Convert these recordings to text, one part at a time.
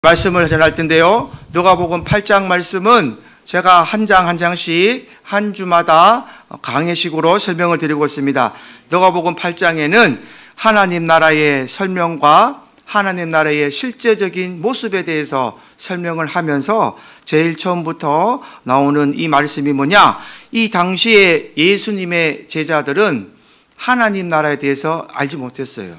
말씀을 전할 텐데요. 누가복음 8장 말씀은 제가 한 장 한 장씩 한 주마다 강의식으로 설명을 드리고 있습니다. 누가복음 8장에는 하나님 나라의 설명과 하나님 나라의 실제적인 모습에 대해서 설명을 하면서 제일 처음부터 나오는 이 말씀이 뭐냐? 이 당시에 예수님의 제자들은 하나님 나라에 대해서 알지 못했어요.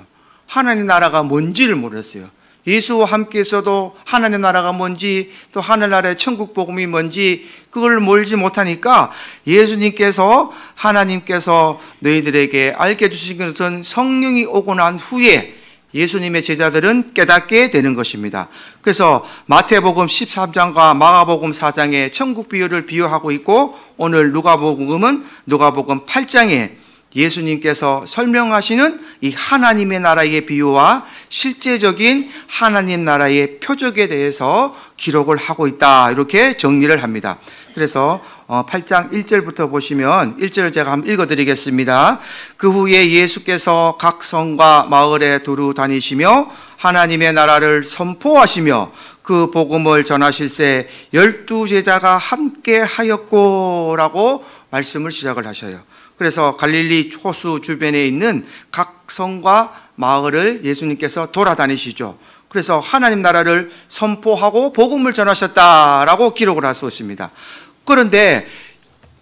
하나님 나라가 뭔지를 몰랐어요. 예수와 함께 있어도 하나님 나라가 뭔지, 또 하늘나라의 천국 복음이 뭔지 그걸 몰지 못하니까 예수님께서, 하나님께서 너희들에게 알게 해주신 것은 성령이 오고 난 후에 예수님의 제자들은 깨닫게 되는 것입니다. 그래서 마태복음 13장과 마가복음 4장의 천국 비유를 비유하고 있고, 오늘 누가복음은 누가복음 8장에 예수님께서 설명하시는 이 하나님의 나라의 비유와 실제적인 하나님 나라의 표적에 대해서 기록을 하고 있다, 이렇게 정리를 합니다. 그래서 8장 1절부터 보시면 1절을 제가 한번 읽어드리겠습니다. 그 후에 예수께서 각 성과 마을에 두루 다니시며 하나님의 나라를 선포하시며 그 복음을 전하실새 12제자가 함께 하였고 라고 말씀을 시작을 하셔요. 그래서 갈릴리 호수 주변에 있는 각 성과 마을을 예수님께서 돌아다니시죠. 그래서 하나님 나라를 선포하고 복음을 전하셨다라고 기록을 할 수 있습니다. 그런데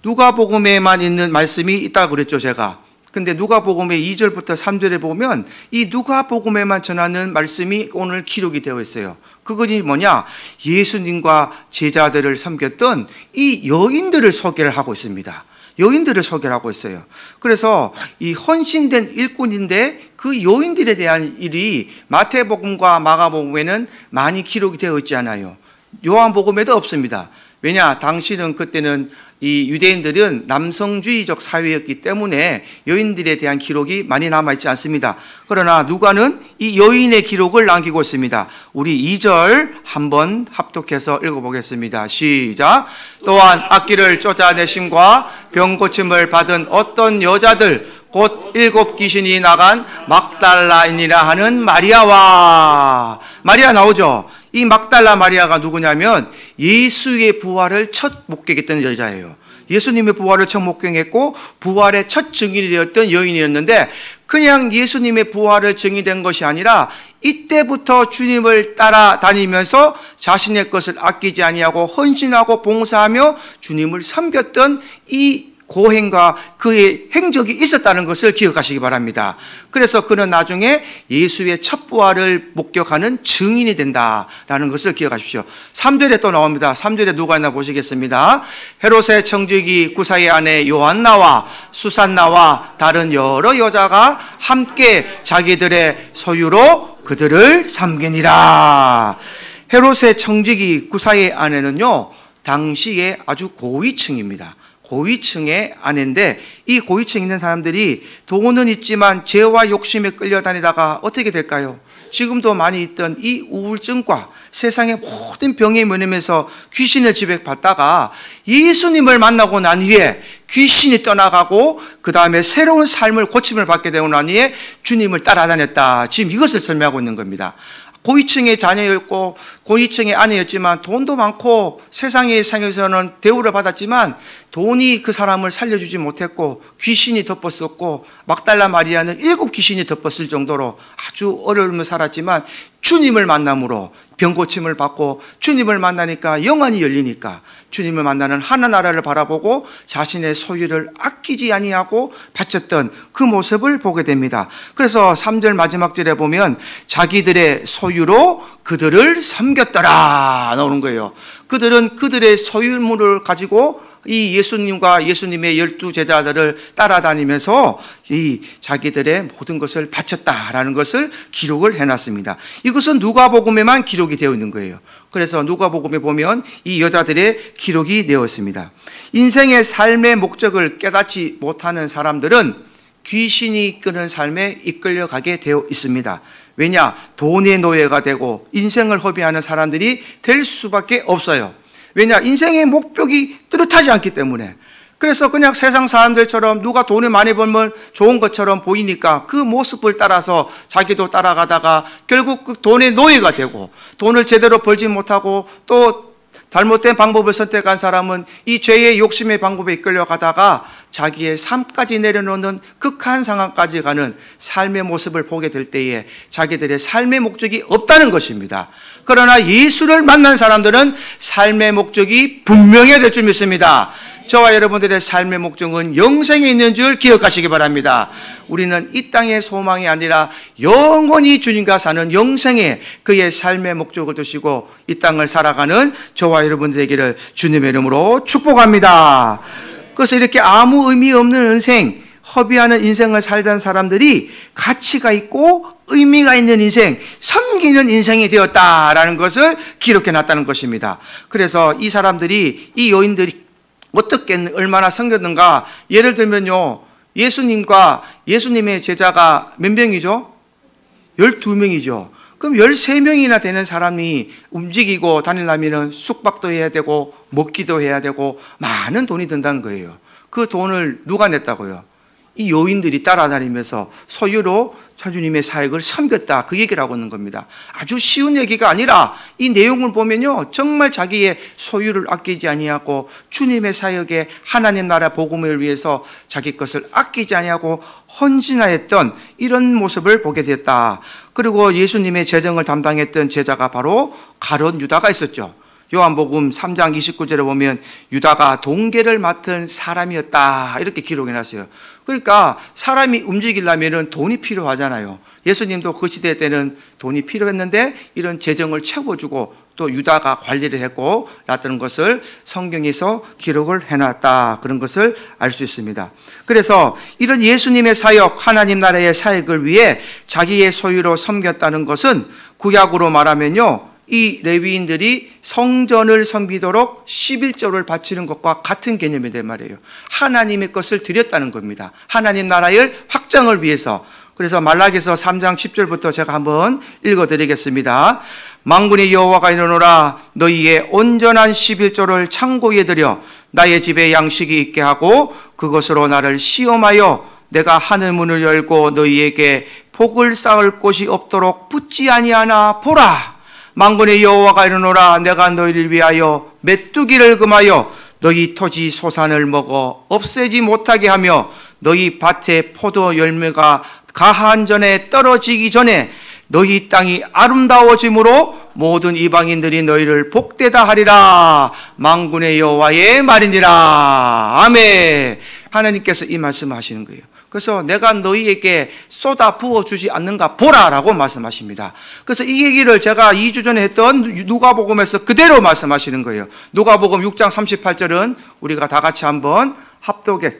누가복음에만 있는 말씀이 있다고 그랬죠, 제가. 근데 누가복음의 2절부터 3절에 보면 이 누가복음에만 전하는 말씀이 오늘 기록이 되어 있어요. 그것이 뭐냐? 예수님과 제자들을 섬겼던 이 여인들을 소개를 하고 있습니다. 여인들을 소개를 하고 있어요. 그래서 이 헌신된 일꾼인데 그 여인들에 대한 일이 마태복음과 마가복음에는 많이 기록이 되어 있지 않아요. 요한복음에도 없습니다. 왜냐? 당시는 그때는 이 유대인들은 남성주의적 사회였기 때문에 여인들에 대한 기록이 많이 남아있지 않습니다. 그러나 누가는 이 여인의 기록을 남기고 있습니다. 우리 2절 한번 합독해서 읽어보겠습니다. 시작. 또한 악기를 쫓아내심과 병고침을 받은 어떤 여자들 곧 7 귀신이 나간 막달라인이라 하는 마리아와, 마리아 나오죠? 이 막달라 마리아가 누구냐면 예수의 부활을 첫 목격했던 여자예요. 예수님의 부활을 첫 목격했고 부활의 첫 증인이 되었던 여인이었는데, 그냥 예수님의 부활을 증인된 것이 아니라 이때부터 주님을 따라다니면서 자신의 것을 아끼지 아니하고 헌신하고 봉사하며 주님을 섬겼던 이 고행과 그의 행적이 있었다는 것을 기억하시기 바랍니다. 그래서 그는 나중에 예수의 첫 부활을 목격하는 증인이 된다라는 것을 기억하십시오. 3절에 또 나옵니다. 3절에 누가 있나 보시겠습니다. 헤롯의 청지기 구사의 아내 요한나와 수산나와 다른 여러 여자가 함께 자기들의 소유로 그들을 섬기니라. 헤롯의 청지기 구사의 아내는요, 당시에 아주 고위층입니다. 고위층의 아내인데, 이 고위층에 있는 사람들이 돈은 있지만 죄와 욕심에 끌려다니다가 어떻게 될까요? 지금도 많이 있던 이 우울증과 세상의 모든 병에 면하면서 귀신을 지배받다가 예수님을 만나고 난 후에 귀신이 떠나가고 그 다음에 새로운 삶을 고침을 받게 되고 난 후에 주님을 따라다녔다. 지금 이것을 설명하고 있는 겁니다. 고위층의 자녀였고 고위층의 아내였지만 돈도 많고 세상의 상에서는 대우를 받았지만 돈이 그 사람을 살려주지 못했고 귀신이 덮었었고, 막달라 마리아는 7 귀신이 덮었을 정도로 아주 어려움을 살았지만 주님을 만남으로 병고침을 받고 주님을 만나니까 영안이 열리니까 주님을 만나는 하늘나라를 바라보고 자신의 소유를 아끼지 아니하고 바쳤던 그 모습을 보게 됩니다. 그래서 3절 마지막 절에 보면 자기들의 소유로 그들을 섬겼더라 나오는 거예요. 그들은 그들의 소유물을 가지고 이 예수님과 예수님의 12제자들을 따라다니면서 이 자기들의 모든 것을 바쳤다라는 것을 기록을 해놨습니다. 이것은 누가복음에만 기록이 되어 있는 거예요. 그래서 누가복음에 보면 이 여자들의 기록이 되어 있습니다. 인생의 삶의 목적을 깨닫지 못하는 사람들은 귀신이 이끄는 삶에 이끌려가게 되어 있습니다. 왜냐? 돈의 노예가 되고 인생을 허비하는 사람들이 될 수밖에 없어요. 왜냐? 인생의 목적이 뚜렷하지 않기 때문에. 그래서 그냥 세상 사람들처럼 누가 돈을 많이 벌면 좋은 것처럼 보이니까 그 모습을 따라서 자기도 따라가다가 결국 그 돈의 노예가 되고, 돈을 제대로 벌지 못하고 또 잘못된 방법을 선택한 사람은 이 죄의 욕심의 방법에 이끌려가다가 자기의 삶까지 내려놓는 극한 상황까지 가는 삶의 모습을 보게 될 때에 자기들의 삶의 목적이 없다는 것입니다. 그러나 예수를 만난 사람들은 삶의 목적이 분명해야 될 줄 믿습니다. 저와 여러분들의 삶의 목적은 영생에 있는 줄 기억하시기 바랍니다. 우리는 이 땅의 소망이 아니라 영원히 주님과 사는 영생에 그의 삶의 목적을 두시고 이 땅을 살아가는 저와 여러분들에게를 주님의 이름으로 축복합니다. 그래서 이렇게 아무 의미 없는 인생, 허비하는 인생을 살던 사람들이 가치가 있고 의미가 있는 인생, 섬기는 인생이 되었다라는 것을 기록해 놨다는 것입니다. 그래서 이 사람들이, 이 여인들이 어떻게 얼마나 섬겼는가. 예를 들면요, 예수님과 예수님의 제자가 몇 명이죠? 12명이죠. 그럼 13명이나 되는 사람이 움직이고 다니려면 숙박도 해야 되고 먹기도 해야 되고 많은 돈이 든다는 거예요. 그 돈을 누가 냈다고요? 이 여인들이 따라다니면서 소유로 주님의 사역을 섬겼다, 그 얘기를 하고 있는 겁니다. 아주 쉬운 얘기가 아니라 이 내용을 보면요, 정말 자기의 소유를 아끼지 아니하고 주님의 사역에 하나님 나라 복음을 위해서 자기 것을 아끼지 아니하고 헌신하였던 이런 모습을 보게 됐다. 그리고 예수님의 재정을 담당했던 제자가 바로 가룟 유다가 있었죠. 요한복음 3장 29절에 보면 유다가 동계를 맡은 사람이었다, 이렇게 기록해 놨어요. 그러니까 사람이 움직이려면 돈이 필요하잖아요. 예수님도 그 시대 때는 돈이 필요했는데 이런 재정을 채워주고 또 유다가 관리를 했고 놨던 것을 성경에서 기록을 해놨다, 그런 것을 알 수 있습니다. 그래서 이런 예수님의 사역, 하나님 나라의 사역을 위해 자기의 소유로 섬겼다는 것은 구약으로 말하면요, 이 레위인들이 성전을 섬기도록 11조를 바치는 것과 같은 개념이 된 말이에요. 하나님의 것을 드렸다는 겁니다. 하나님 나라의 확장을 위해서. 그래서 말라기서 3장 10절부터 제가 한번 읽어드리겠습니다. 만군의 여호와가 이르노라, 너희의 온전한 11조를 창고에 들여 나의 집에 양식이 있게 하고 그것으로 나를 시험하여 내가 하늘 문을 열고 너희에게 복을 쌓을 곳이 없도록 붙지 아니하나 보라. 만군의 여호와가 이르노라, 내가 너희를 위하여 메뚜기를 금하여 너희 토지 소산을 먹어 없애지 못하게 하며 너희 밭에 포도 열매가 가한 전에 떨어지기 전에 너희 땅이 아름다워짐으로 모든 이방인들이 너희를 복되다 하리라. 만군의 여호와의 말이니라. 아멘. 하나님께서 이 말씀을 하시는 거예요. 그래서 내가 너희에게 쏟아 부어주지 않는가 보라라고 말씀하십니다. 그래서 이 얘기를 제가 2주 전에 했던 누가복음에서 그대로 말씀하시는 거예요. 누가복음 6장 38절은 우리가 다 같이 한번 합독해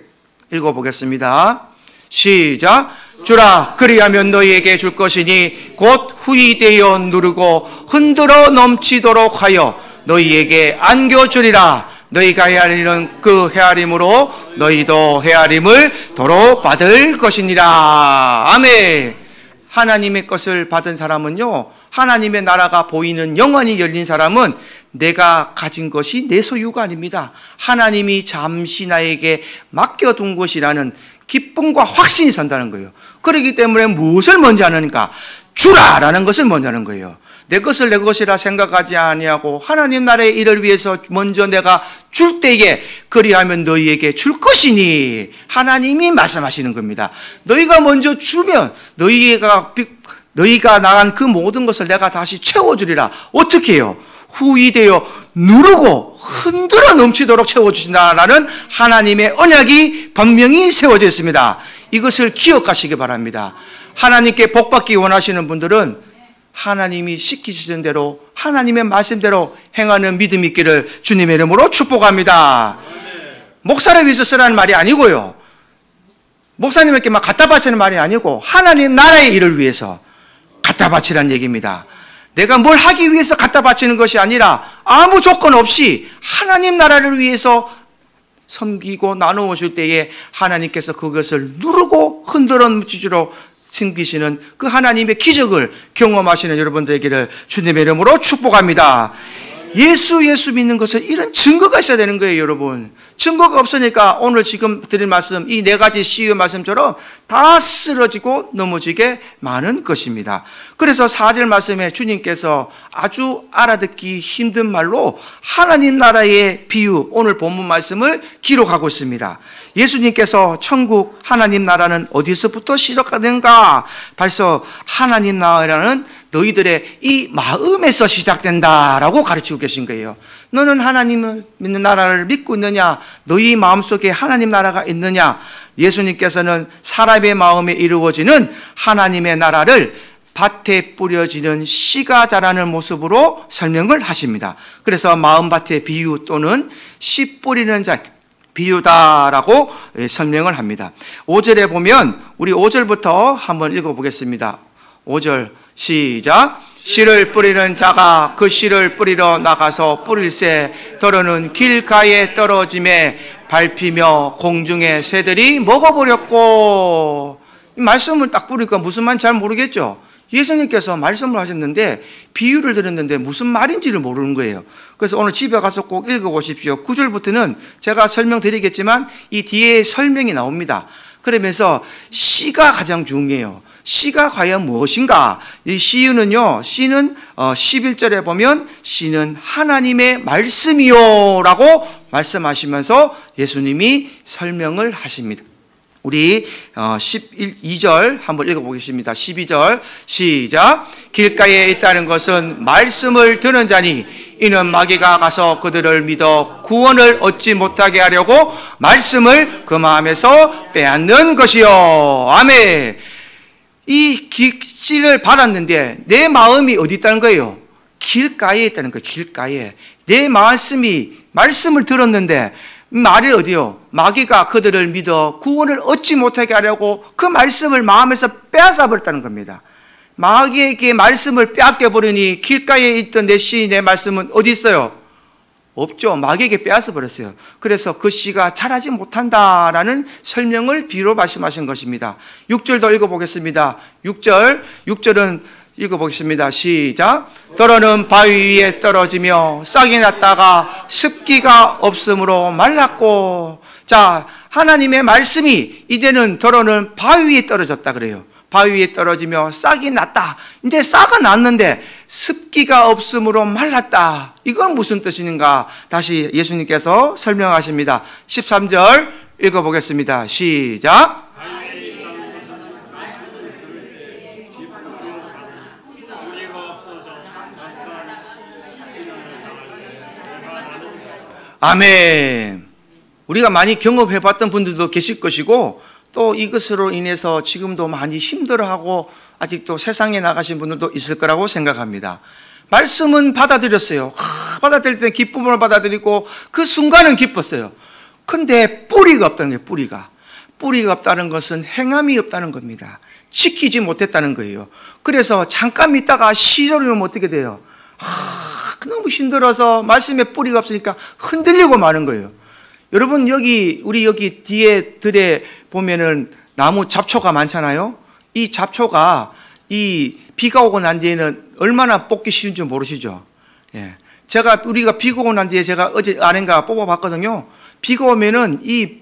읽어보겠습니다. 시작. 주라, 그리하면 너희에게 줄 것이니 곧 후이되어 누르고 흔들어 넘치도록 하여 너희에게 안겨주리라. 너희가 헤아리는 그 헤아림으로 너희도 헤아림을 도로 받을 것이니라. 아멘. 하나님의 것을 받은 사람은요, 하나님의 나라가 보이는 영원히 열린 사람은 내가 가진 것이 내 소유가 아닙니다. 하나님이 잠시 나에게 맡겨둔 것이라는 기쁨과 확신이 선다는 거예요. 그렇기 때문에 무엇을 먼저 하는가? 주라라는 것을 먼저 하는 거예요. 내 것을 내 것이라 생각하지 아니하고 하나님 나라의 일을 위해서 먼저 내가 줄 때에 그리하면 너희에게 줄 것이니 하나님이 말씀하시는 겁니다. 너희가 먼저 주면 너희가 나간 그 모든 것을 내가 다시 채워주리라. 어떻게 해요? 후이되어 누르고 흔들어 넘치도록 채워주신다라는 하나님의 언약이 분명히 세워져 있습니다. 이것을 기억하시기 바랍니다. 하나님께 복받기 원하시는 분들은 하나님이 시키시는 대로 하나님의 말씀대로 행하는 믿음이 있기를 주님의 이름으로 축복합니다. 목사를 위해서 쓰라는 말이 아니고요, 목사님에게 막 갖다 바치는 말이 아니고 하나님 나라의 일을 위해서 갖다 바치라는 얘기입니다. 내가 뭘 하기 위해서 갖다 바치는 것이 아니라 아무 조건 없이 하나님 나라를 위해서 섬기고 나누어 줄 때에 하나님께서 그것을 누르고 흔들어 넘치도록 섬기시는 그 하나님의 기적을 경험하시는 여러분들에게를 주님의 이름으로 축복합니다. 예수 믿는 것은 이런 증거가 있어야 되는 거예요, 여러분. 증거가 없으니까 오늘 지금 드린 말씀, 이 네 가지 CU 말씀처럼 다 쓰러지고 넘어지게 많은 것입니다. 그래서 4절 말씀에 주님께서 아주 알아듣기 힘든 말로 하나님 나라의 비유, 오늘 본문 말씀을 기록하고 있습니다. 예수님께서 천국 하나님 나라는 어디서부터 시작하는가? 벌써 하나님 나라는 너희들의 이 마음에서 시작된다라고 가르치고 계신 거예요. 너는 하나님을 믿는 나라를 믿고 있느냐? 너희 마음속에 하나님 나라가 있느냐? 예수님께서는 사람의 마음에 이루어지는 하나님의 나라를 밭에 뿌려지는 씨가 자라는 모습으로 설명을 하십니다. 그래서 마음밭의 비유 또는 씨 뿌리는 자 비유다라고 설명을 합니다. 5절에 보면 우리 5절부터 한번 읽어보겠습니다. 5절 시작. 씨를 뿌리는 자가 그 씨를 뿌리러 나가서 뿌릴새 더러는 길가에 떨어짐에 밟히며 공중의 새들이 먹어버렸고. 이 말씀을 딱 보니까 무슨 말인지 잘 모르겠죠. 예수님께서 말씀을 하셨는데 비유를 들었는데 무슨 말인지를 모르는 거예요. 그래서 오늘 집에 가서 꼭 읽어보십시오. 9절부터는 제가 설명드리겠지만 이 뒤에 설명이 나옵니다. 그러면서 씨가 가장 중요해요. 씨가 과연 무엇인가? 이 씨는요, 씨는 11절에 보면 씨는 하나님의 말씀이요 라고 말씀하시면서 예수님이 설명을 하십니다. 우리 12절 한번 읽어보겠습니다. 12절 시작. 길가에 있다는 것은 말씀을 듣는 자니 이는 마귀가 가서 그들을 믿어 구원을 얻지 못하게 하려고 말씀을 그 마음에서 빼앗는 것이요. 아멘. 이 씨를 받았는데 내 마음이 어디 있다는 거예요? 길가에 있다는 거예요. 길가에. 내 말씀을 들었는데 말이 어디요? 마귀가 그들을 믿어 구원을 얻지 못하게 하려고 그 말씀을 마음에서 빼앗아 버렸다는 겁니다. 마귀에게 말씀을 빼앗겨 버리니 길가에 있던 내 씨, 내 말씀은 어디 있어요? 없죠. 마귀에게 빼앗아 버렸어요. 그래서 그 씨가 자라지 못한다라는 설명을 비유로 말씀하신 것입니다. 6절도 읽어보겠습니다. 6절은 읽어보겠습니다. 시작. 더러는 바위 위에 떨어지며 싹이 났다가 습기가 없으므로 말랐고. 자, 하나님의 말씀이 이제는 더러는 바위 위에 떨어졌다 그래요. 바위 위에 떨어지며 싹이 났다. 이제 싹은 났는데 습기가 없으므로 말랐다. 이건 무슨 뜻인가? 다시 예수님께서 설명하십니다. 13절 읽어보겠습니다. 시작. 아멘. 우리가 많이 경험해봤던 분들도 계실 것이고 또 이것으로 인해서 지금도 많이 힘들어하고 아직도 세상에 나가신 분들도 있을 거라고 생각합니다. 말씀은 받아들였어요. 받아들일 때 기쁨을 받아들이고 그 순간은 기뻤어요. 근데 뿌리가 없다는 거예요. 뿌리가 없다는 것은 행함이 없다는 겁니다. 지키지 못했다는 거예요. 그래서 잠깐 있다가 시려면 어떻게 돼요? 너무 힘들어서 말씀에 뿌리가 없으니까 흔들리고 마는 거예요. 여러분 우리 여기 뒤에 들에 보면은 나무 잡초가 많잖아요. 이 잡초가 이 비가 오고 난 뒤에는 얼마나 뽑기 쉬운지 모르시죠? 예. 우리가 비가 오고 난 뒤에 제가 어제 아닌가 뽑아봤거든요. 비가 오면은 이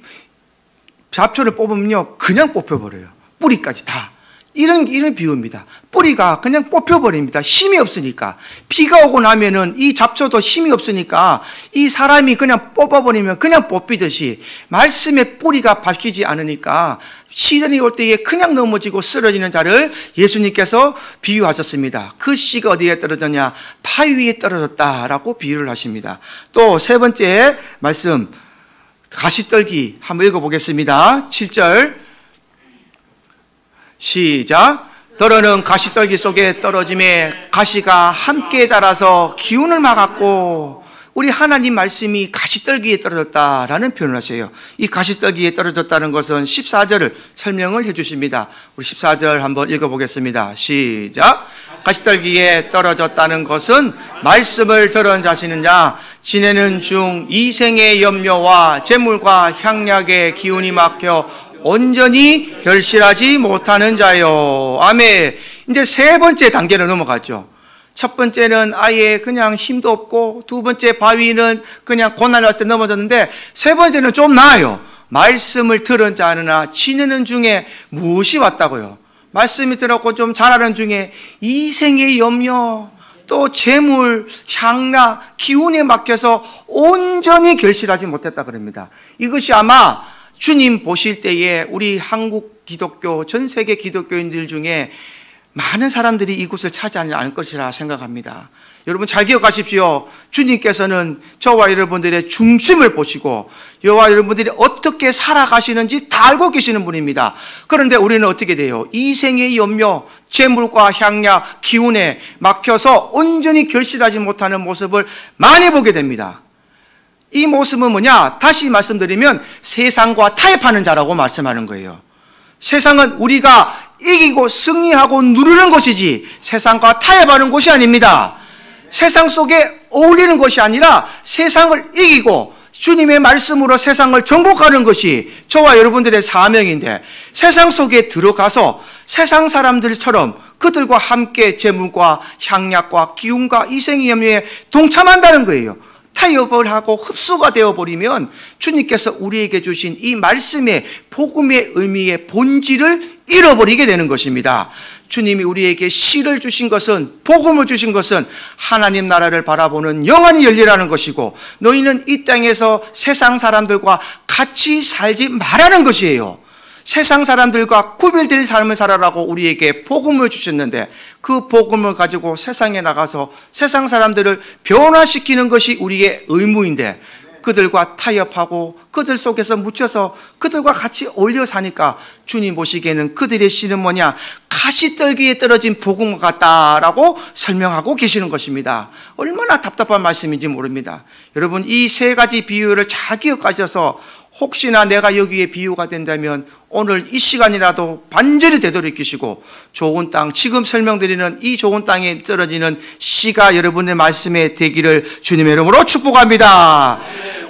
잡초를 뽑으면요 그냥 뽑혀버려요. 뿌리까지 다. 이런 비유입니다. 뿌리가 그냥 뽑혀버립니다. 힘이 없으니까. 비가 오고 나면은 이 잡초도 힘이 없으니까 이 사람이 그냥 뽑아버리면 그냥 뽑히듯이 말씀의 뿌리가 밝히지 않으니까 시련이 올 때에 그냥 넘어지고 쓰러지는 자를 예수님께서 비유하셨습니다. 그 씨가 어디에 떨어졌냐? 바위 위에 떨어졌다라고 비유를 하십니다. 또 세 번째 말씀 가시떨기 한번 읽어보겠습니다. 7절 시작. 더러는 가시떨기 속에 떨어짐에 가시가 함께 자라서 기운을 막았고. 우리 하나님 말씀이 가시떨기에 떨어졌다라는 표현을 하세요. 이 가시떨기에 떨어졌다는 것은 14절을 설명을 해주십니다. 우리 14절 한번 읽어보겠습니다. 시작. 가시떨기에 떨어졌다는 것은 말씀을 들은 자시는 자 지내는 중 이생의 염려와 재물과 향락의 기운이 막혀 온전히 결실하지 못하는 자요. 아멘. 이제 세 번째 단계로 넘어갔죠. 첫 번째는 아예 그냥 힘도 없고, 두 번째 바위는 그냥 고난을 왔을 때 넘어졌는데, 세 번째는 좀 나아요. 말씀을 들은 자나 지내는 중에 무엇이 왔다고요? 말씀이 들었고 좀 잘하는 중에 이 생의 염려, 또 재물, 향락, 기운에 맡겨서 온전히 결실하지 못했다 그럽니다. 이것이 아마 주님 보실 때에 우리 한국 기독교, 전 세계 기독교인들 중에 많은 사람들이 이곳을 차지하지 않을 것이라 생각합니다. 여러분 잘 기억하십시오. 주님께서는 저와 여러분들의 중심을 보시고 저와 여러분들이 어떻게 살아가시는지 다 알고 계시는 분입니다. 그런데 우리는 어떻게 돼요? 이 생의 염려, 재물과 향락, 기운에 막혀서 온전히 결실하지 못하는 모습을 많이 보게 됩니다. 이 모습은 뭐냐? 다시 말씀드리면 세상과 타협하는 자라고 말씀하는 거예요. 세상은 우리가 이기고 승리하고 누르는 것이지 세상과 타협하는 곳이 아닙니다. 세상 속에 어울리는 것이 아니라 세상을 이기고 주님의 말씀으로 세상을 정복하는 것이 저와 여러분들의 사명인데, 세상 속에 들어가서 세상 사람들처럼 그들과 함께 재물과 향락과 기운과 이생의 염려에 동참한다는 거예요. 타협을 하고 흡수가 되어버리면 주님께서 우리에게 주신 이 말씀의 복음의 의미의 본질을 잃어버리게 되는 것입니다. 주님이 우리에게 씨를 주신 것은, 복음을 주신 것은 하나님 나라를 바라보는 영안이 열리라는 것이고, 너희는 이 땅에서 세상 사람들과 같이 살지 말라는 것이에요. 세상 사람들과 구별될 삶을 살아라고 우리에게 복음을 주셨는데, 그 복음을 가지고 세상에 나가서 세상 사람들을 변화시키는 것이 우리의 의무인데, 그들과 타협하고 그들 속에서 묻혀서 그들과 같이 어울려 사니까 주님 보시기에는 그들의 씨는 뭐냐? 가시떨기에 떨어진 복음 같다라고 설명하고 계시는 것입니다. 얼마나 답답한 말씀인지 모릅니다. 여러분, 이 세 가지 비유를 잘 기억하셔서 혹시나 내가 여기에 비유가 된다면 오늘 이 시간이라도 반절히 되돌이키시고 좋은 땅, 지금 설명드리는 이 좋은 땅에 떨어지는 씨가 여러분의 말씀에 되기를 주님의 이름으로 축복합니다.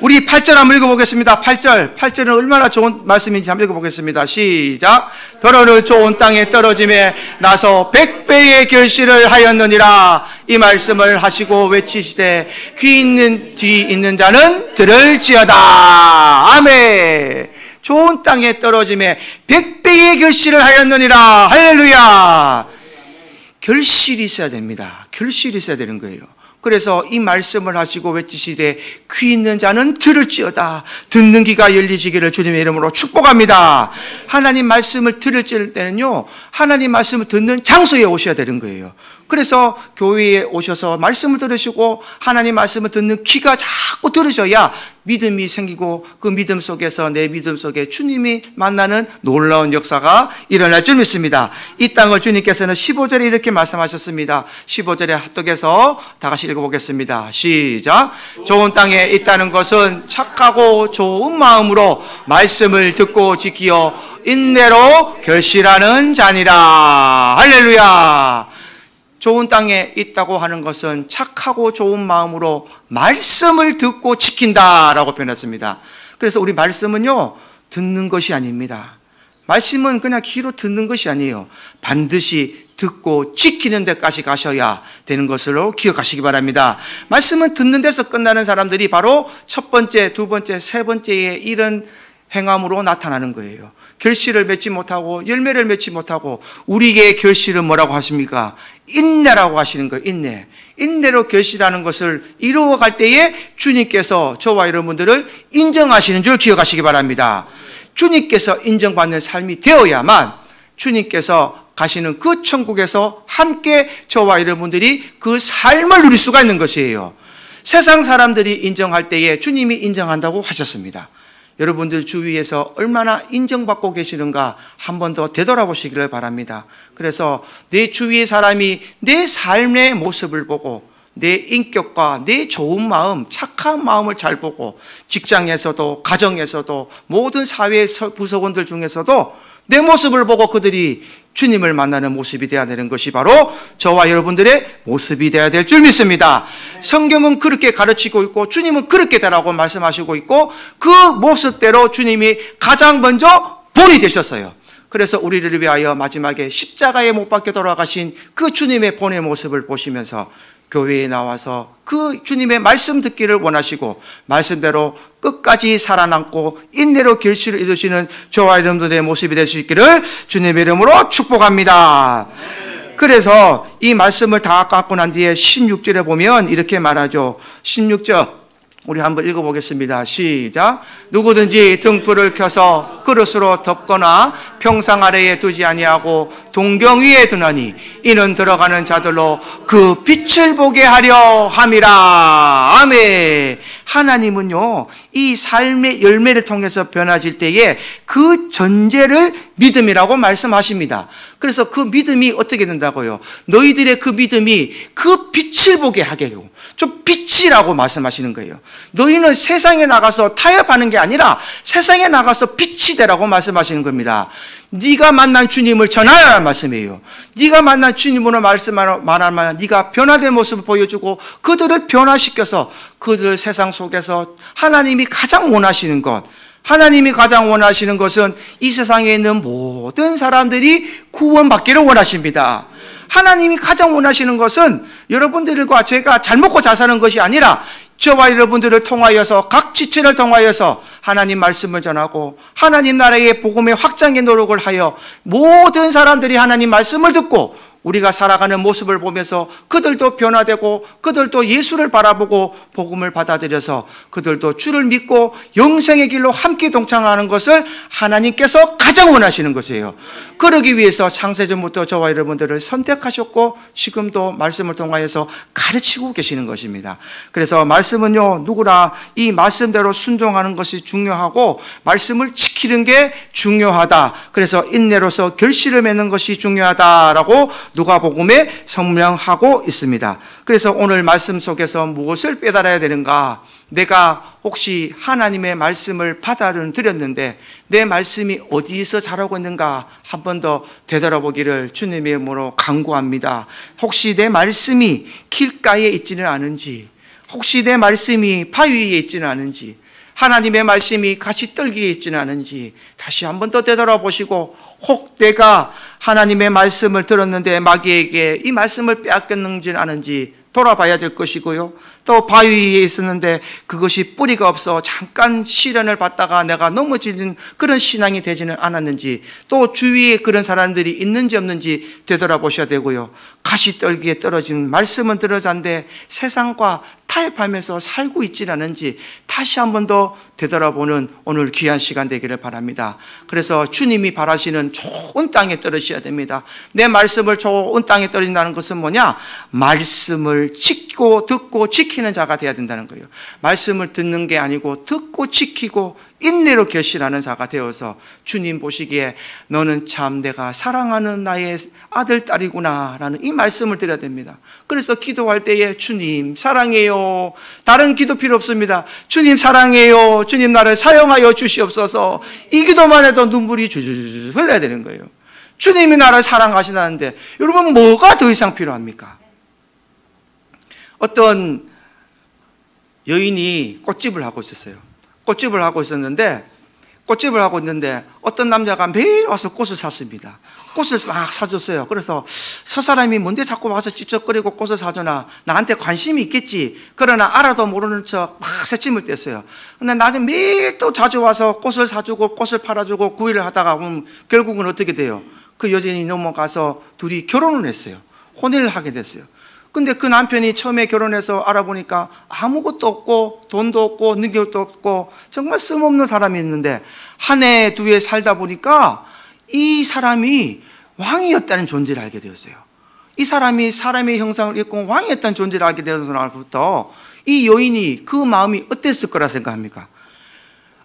우리 8절 한번 읽어보겠습니다. 8절은 얼마나 좋은 말씀인지 한번 읽어보겠습니다. 시작. 더러는 좋은 땅에 떨어짐에 나서 100배의 결실을 하였느니라. 이 말씀을 하시고 외치시되 귀 있는 자는 들을지어다. 아멘. 좋은 땅에 떨어짐에 100배의 결실을 하였느니라. 할렐루야. 결실이 있어야 됩니다. 결실이 있어야 되는 거예요. 그래서 이 말씀을 하시고 외치시되 귀 있는 자는 들을지어다. 듣는 귀가 열리시기를 주님의 이름으로 축복합니다. 하나님 말씀을 들을 때는요, 하나님 말씀을 듣는 장소에 오셔야 되는 거예요. 그래서 교회에 오셔서 말씀을 들으시고 하나님 말씀을 듣는 귀가 자꾸 들으셔야 믿음이 생기고, 그 믿음 속에서 내 믿음 속에 주님이 만나는 놀라운 역사가 일어날 줄 믿습니다. 이 땅을 주님께서는 15절에 이렇게 말씀하셨습니다. 15절에 합독해서 다 같이 읽어보겠습니다. 시작. 좋은 땅에 있다는 것은 착하고 좋은 마음으로 말씀을 듣고 지키어 인내로 결실하는 자니라. 할렐루야. 좋은 땅에 있다고 하는 것은 착하고 좋은 마음으로 말씀을 듣고 지킨다라고 표현했습니다. 그래서 우리 말씀은요, 듣는 것이 아닙니다. 말씀은 그냥 귀로 듣는 것이 아니에요. 반드시 듣고 지키는 데까지 가셔야 되는 것으로 기억하시기 바랍니다. 말씀은 듣는 데서 끝나는 사람들이 바로 첫 번째, 두 번째, 세 번째의 이런 행함으로 나타나는 거예요. 결실을 맺지 못하고 열매를 맺지 못하고, 우리의 결실은 뭐라고 하십니까? 인내라고 하시는 거예요. 인내로 결실하는 것을 이루어갈 때에 주님께서 저와 여러분들을 인정하시는 줄 기억하시기 바랍니다. 주님께서 인정받는 삶이 되어야만 주님께서 가시는 그 천국에서 함께 저와 여러분들이 그 삶을 누릴 수가 있는 것이에요. 세상 사람들이 인정할 때에 주님이 인정한다고 하셨습니다. 여러분들 주위에서 얼마나 인정받고 계시는가 한 번 더 되돌아보시기를 바랍니다. 그래서 내 주위의 사람이 내 삶의 모습을 보고 내 인격과 내 좋은 마음, 착한 마음을 잘 보고, 직장에서도 가정에서도 모든 사회 구성원들 중에서도 내 모습을 보고 그들이 주님을 만나는 모습이 되어야 되는 것이 바로 저와 여러분들의 모습이 되어야 될 줄 믿습니다. 성경은 그렇게 가르치고 있고 주님은 그렇게 되라고 말씀하시고 있고, 그 모습대로 주님이 가장 먼저 본이 되셨어요. 그래서 우리를 위하여 마지막에 십자가에 못 박혀 돌아가신 그 주님의 본의 모습을 보시면서 교회에 나와서 그 주님의 말씀 듣기를 원하시고 말씀대로 끝까지 살아남고 인내로 결실을 이루시는 저와 여러분들의 모습이 될 수 있기를 주님의 이름으로 축복합니다. 그래서 이 말씀을 다 갖고 난 뒤에 16절에 보면 이렇게 말하죠. 16절 우리 한번 읽어보겠습니다. 시작. 누구든지 등불을 켜서 그릇으로 덮거나 평상 아래에 두지 아니하고 동경 위에 두나니 이는 들어가는 자들로 그 빛을 보게 하려 함이라. 아멘. 하나님은요, 이 삶의 열매를 통해서 변화질 때에 그 전제를 믿음이라고 말씀하십니다. 그래서 그 믿음이 어떻게 된다고요? 너희들의 그 믿음이 그 빛을 보게 하게 하고, 좀 빛이라고 말씀하시는 거예요. 너희는 세상에 나가서 타협하는 게 아니라 세상에 나가서 빛이 되라고 말씀하시는 겁니다. 네가 만난 주님을 전하라는 말씀이에요. 네가 만난 주님으로 말하면 네가 변화된 모습을 보여주고 그들을 변화시켜서 그들 세상 속에서 하나님이 가장 원하시는 것, 하나님이 가장 원하시는 것은 이 세상에 있는 모든 사람들이 구원받기를 원하십니다. 하나님이 가장 원하시는 것은 여러분들과 제가 잘 먹고 잘 사는 것이 아니라 저와 여러분들을 통하여서 각 지체를 통하여서 하나님 말씀을 전하고 하나님 나라의 복음의 확장의 노력을 하여 모든 사람들이 하나님 말씀을 듣고 우리가 살아가는 모습을 보면서 그들도 변화되고 그들도 예수를 바라보고 복음을 받아들여서 그들도 주를 믿고 영생의 길로 함께 동참하는 것을 하나님께서 가장 원하시는 것이에요. 그러기 위해서 창세전부터 저와 여러분들을 선택하셨고 지금도 말씀을 통하여서 가르치고 계시는 것입니다. 그래서 말씀은요, 누구나 이 말씀대로 순종하는 것이 중요하고 말씀을 지키는 게 중요하다. 그래서 인내로서 결실을 맺는 것이 중요하다라고 누가복음에 설명하고 있습니다. 그래서 오늘 말씀 속에서 무엇을 깨달아야 되는가? 내가 혹시 하나님의 말씀을 받아들였는데 내 말씀이 어디서 자라고 있는가 한 번 더 되돌아보기를 주님의 이름으로 간구합니다. 혹시 내 말씀이 길가에 있지는 않은지, 혹시 내 말씀이 바위 위에 있지는 않은지, 하나님의 말씀이 가시떨기에 있지는 않은지 다시 한 번 더 되돌아보시고, 혹 내가 하나님의 말씀을 들었는데 마귀에게 이 말씀을 빼앗겼는지는 않은지 돌아봐야 될 것이고요. 또 바위 위에 있었는데 그것이 뿌리가 없어 잠깐 시련을 받다가 내가 넘어지는 그런 신앙이 되지는 않았는지, 또 주위에 그런 사람들이 있는지 없는지 되돌아보셔야 되고요. 가시떨기에 떨어진 말씀은 들어잔데 세상과 타협하면서 살고 있지는 않은지 다시 한 번 더 되돌아보는 오늘 귀한 시간 되기를 바랍니다. 그래서 주님이 바라시는 좋은 땅에 떨어져야 됩니다. 내 말씀을 좋은 땅에 떨어진다는 것은 뭐냐? 말씀을 듣고 지키는 자가 되어야 된다는 거예요. 말씀을 듣는 게 아니고 듣고 지키고 인내로 결실하는 자가 되어서 주님 보시기에 너는 참 내가 사랑하는 나의 아들, 딸이구나 라는 이 말씀을 드려야 됩니다. 그래서 기도할 때에 주님 사랑해요, 다른 기도 필요 없습니다. 주님 사랑해요, 주님 나를 사용하여 주시옵소서, 이 기도만 해도 눈물이 주주주 흘러야 되는 거예요. 주님이 나를 사랑하시다는데 여러분 뭐가 더 이상 필요합니까? 어떤 여인이 꽃집을 하고 있었어요. 꽃집을 하고 있는데 어떤 남자가 매일 와서 꽃을 샀습니다. 꽃을 막 사줬어요. 그래서 저 사람이 뭔데 자꾸 와서 찝쩍거리고 꽃을 사주나, 나한테 관심이 있겠지. 그러나 알아도 모르는 척 막 새침을 뗐어요. 근데 나중에 매일 또 자주 와서 꽃을 사주고 꽃을 팔아주고 구일을 하다가 보면 결국은 어떻게 돼요? 그 여진이 넘어가서 둘이 결혼을 했어요. 혼인을 하게 됐어요. 근데 그 남편이 처음에 결혼해서 알아보니까 아무것도 없고 돈도 없고 능력도 없고 정말 쓸모없는 사람이 있는데 한 해 두 해 살다 보니까 이 사람이 왕이었다는 존재를 알게 되었어요. 이 사람이 사람의 형상을 입고 왕이었다는 존재를 알게 되어서 날부터 이 여인이 그 마음이 어땠을 거라 생각합니까?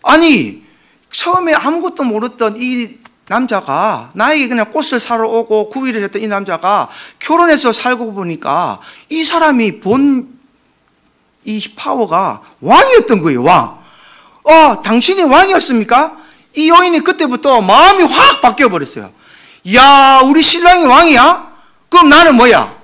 아니, 처음에 아무것도 모르던 이 남자가, 나에게 그냥 꽃을 사러 오고 구일을 했던 이 남자가 결혼해서 살고 보니까 이 사람이 본 이 파워가 왕이었던 거예요. 왕. 당신이 왕이었습니까? 이 여인이 그때부터 마음이 확 바뀌어 버렸어요. 야, 우리 신랑이 왕이야? 그럼 나는 뭐야?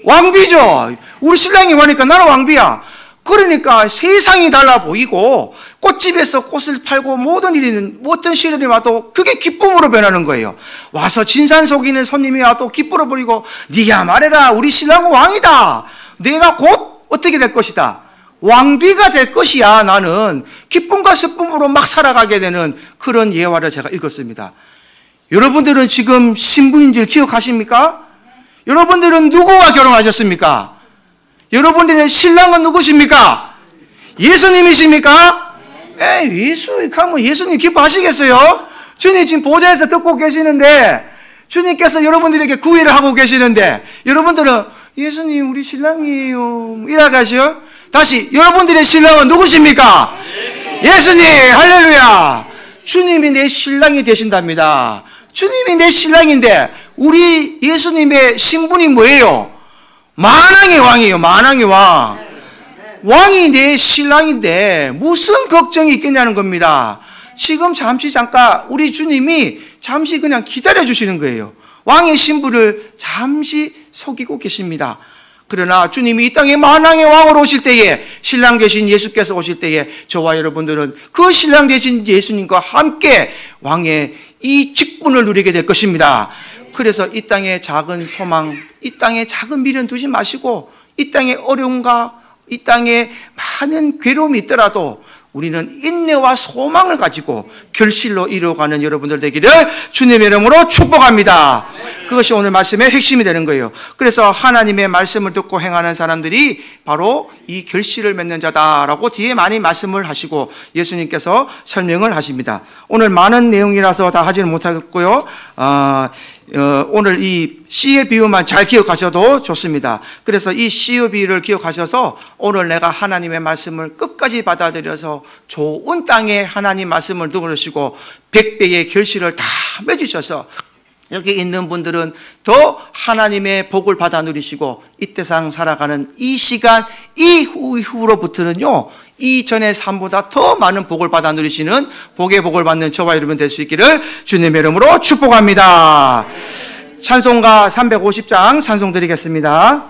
왕비죠. 우리 신랑이 왕이니까 나는 왕비야. 그 그러니까 세상이 달라 보이고 꽃집에서 꽃을 팔고 모든 일이 어떤 시련이 와도 그게 기쁨으로 변하는 거예요. 와서 진산 속이는 손님이 와도 기쁨으로 버리고 네가 말해라 우리 신랑은 왕이다. 내가 곧 어떻게 될 것이다. 왕비가 될 것이야. 나는 기쁨과 슬픔으로 막 살아가게 되는 그런 예화를 제가 읽었습니다. 여러분들은 지금 신부인 줄 기억하십니까? 여러분들은 누구와 결혼하셨습니까? 여러분들의 신랑은 누구십니까? 예수님이십니까? 예수, 예수님 기뻐하시겠어요? 주님 지금 보좌에서 듣고 계시는데, 주님께서 여러분들에게 구애를 하고 계시는데, 여러분들은 예수님 우리 신랑이에요 이라가시요? 다시 여러분들의 신랑은 누구십니까? 예수님 할렐루야. 주님이 내 신랑이 되신답니다. 주님이 내 신랑인데 우리 예수님의 신분이 뭐예요? 만왕의 왕이에요. 만왕의 왕. 왕이 내 신랑인데 무슨 걱정이 있겠냐는 겁니다. 지금 잠깐 우리 주님이 잠시 그냥 기다려 주시는 거예요. 왕의 신부를 잠시 속이고 계십니다. 그러나 주님이 이 땅에 만왕의 왕으로 오실 때에, 신랑 되신 예수께서 오실 때에 저와 여러분들은 그 신랑 되신 예수님과 함께 왕의 이 직분을 누리게 될 것입니다. 그래서 이 땅에 작은 소망, 이 땅에 작은 미련 두지 마시고, 이 땅에 어려움과 이 땅에 많은 괴로움이 있더라도 우리는 인내와 소망을 가지고 결실로 이루어가는 여러분들 되기를 주님의 이름으로 축복합니다. 그것이 오늘 말씀의 핵심이 되는 거예요. 그래서 하나님의 말씀을 듣고 행하는 사람들이 바로 이 결실을 맺는 자다라고 뒤에 많이 말씀을 하시고 예수님께서 설명을 하십니다. 오늘 많은 내용이라서 다 하지는 못하겠고요. 오늘 이 씨의 비유만 잘 기억하셔도 좋습니다. 그래서 이 씨의 비유를 기억하셔서 오늘 내가 하나님의 말씀을 끝까지 받아들여서 좋은 땅에 하나님 말씀을 들으시고 100배의 결실을 다 맺으셔서 여기 있는 분들은 더 하나님의 복을 받아 누리시고 이때상 살아가는 이 시간 이후로부터는요, 이전의 삶보다 더 많은 복을 받아 누리시는 복의 복을 받는 저와 여러분 될 수 있기를 주님의 이름으로 축복합니다. 찬송가 350장 찬송 드리겠습니다.